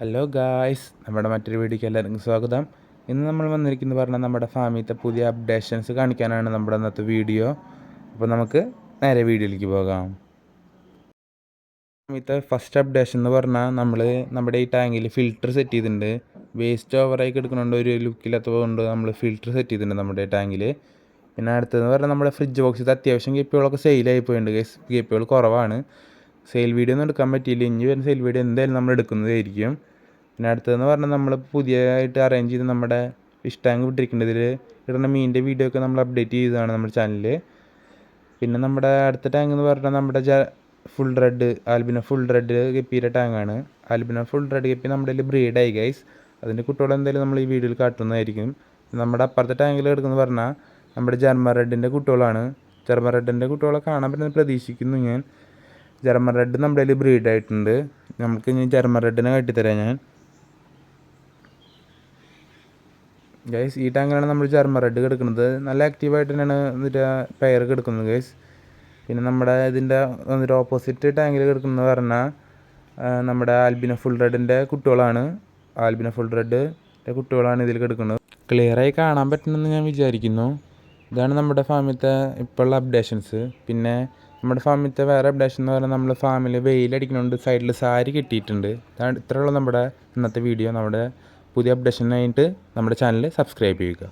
Hello guys, നമ്മുടെ മറ്റൊരു വീഡിയോയ്ക്ക് എല്ലാവർക്കും സ്വാഗതം. ഇന്ന് നമ്മൾ വന്നിരിക്കുന്നത് പറഞ്ഞാൽ നമ്മുടെ ഫാമിലത്തെ പുതിയ അപ്ഡേഷൻസ് കാണിക്കാനാണ് നമ്മുടെ ഇന്നത്തെ വീഡിയോ. അപ്പോൾ നമുക്ക് നേരെ വീഡിയോയിലേക്ക് പോകാം. ഫാമിലത്തെ ഫസ്റ്റ് അപ്ഡേഷൻ എന്ന് പറഞ്ഞാൽ നമ്മുടെ ഈ ടാങ്കിൽ ഫിൽറ്റർ സെറ്റ് ചെയ്തിട്ടുണ്ട്. വേസ്റ്റ് ഓവറായി എടുക്കുന്നുണ്ട്, ഒരു ലുക്കില്ലാത്തതുകൊണ്ട് നമ്മൾ ഫിൽറ്റർ സെറ്റ് ചെയ്തിട്ടുണ്ട് നമ്മുടെ ടാങ്കിൽ. പിന്നെ അടുത്തതെന്ന് പറഞ്ഞാൽ നമ്മുടെ ഫ്രിഡ്ജ് ബോക്സിൽ അത്യാവശ്യം ഗപ്പികളൊക്കെ സെയിലായി പോയിട്ടുണ്ട്. ഗപ്പികൾ കുറവാണ്. സെയിൽ വീഡിയോ ഒന്നും എടുക്കാൻ പറ്റിയില്ല. ഇനി വരുന്ന സെയിൽ വീഡിയോ എന്തായാലും നമ്മൾ എടുക്കുന്നതായിരിക്കും. പിന്നെ അടുത്തതെന്ന് പറഞ്ഞാൽ നമ്മൾ പുതിയതായിട്ട് അറേഞ്ച് ചെയ്ത് നമ്മുടെ ഫിഷ് ടാങ്ക് വിട്ടിരിക്കേണ്ടതിൽ ഇടുന്ന മീനിൻ്റെ വീഡിയോ ഒക്കെ നമ്മൾ അപ്ഡേറ്റ് ചെയ്തതാണ് നമ്മുടെ ചാനലിൽ. പിന്നെ നമ്മുടെ അടുത്ത ടാങ്ക് എന്ന് പറഞ്ഞാൽ നമ്മുടെ full red albino full red ഗപ്പിയുടെ ടാങ്കാണ്. ആൽബിനോ ഫുൾ റെഡ് ഗപ്പി നമ്മുടെ കയ്യിൽ ബ്രീഡായി ഗൈസ്. അതിൻ്റെ കുട്ടികളെ എന്തായാലും നമ്മൾ ഈ വീഡിയോയിൽ കാട്ടുന്നതായിരിക്കും. നമ്മുടെ അപ്പുറത്തെ ടാങ്കിൽ എടുക്കുന്നത് പറഞ്ഞാൽ നമ്മുടെ ജർമ്മൻ റെഡിൻ്റെ കുട്ടികളാണ്. ജർമ്മൻ റെഡിൻ്റെ കുട്ടികളെ കാണാൻ പറ്റുന്നത് പ്രതീക്ഷിക്കുന്നു ഞാൻ. ജർമ്മൻ റെഡ് നമ്മുടെ കയ്യിൽ ബ്രീഡായിട്ടുണ്ട്. നമുക്ക് ഇനി ജർമ്മൻ റെഡിനെ കാട്ടിത്തരാം ഞാൻ. ഗൈസ്, ഈ ടാങ്കിലാണ് നമ്മൾ ജർമ്മൻ റെഡ് കിടക്കുന്നത്. നല്ല ആക്റ്റീവായിട്ട് തന്നെയാണ് എന്നിട്ട് പെയർ കിടക്കുന്നത് ഗൈസ്. പിന്നെ നമ്മുടെ ഇതിൻ്റെ എന്നിട്ട് ഓപ്പോസിറ്റ് ടാങ്കിൽ കിടക്കുന്നത് പറഞ്ഞാൽ നമ്മുടെ ആൽബിനോ ഫുൾ റെഡിൻ്റെ കുട്ടികളാണ്. ആൽബിനോ ഫുൾ റെഡിൻ്റെ കുട്ടികളാണ് ഇതിൽ കിടക്കുന്നത്. ക്ലിയറായി കാണാൻ പറ്റുമെന്ന് ഞാൻ വിചാരിക്കുന്നു. ഇതാണ് നമ്മുടെ ഫാമിലത്തെ ഇപ്പോഴുള്ള അപ്ഡേഷൻസ്. പിന്നെ നമ്മുടെ ഫാമിലത്തെ വേറെ അപ്ഡേഷൻ എന്ന് പറഞ്ഞാൽ നമ്മൾ ഫാമിൽ വെയിലടിക്കുന്നുണ്ട്, സൈഡിൽ സാരി കെട്ടിയിട്ടുണ്ട്. ഇത്രയുള്ള നമ്മുടെ ഇന്നത്തെ വീഡിയോ. നമ്മുടെ പുതിയ അപ്ഡേഷനായിട്ട് നമ്മുടെ ചാനൽ സബ്സ്ക്രൈബ് ചെയ്യുക.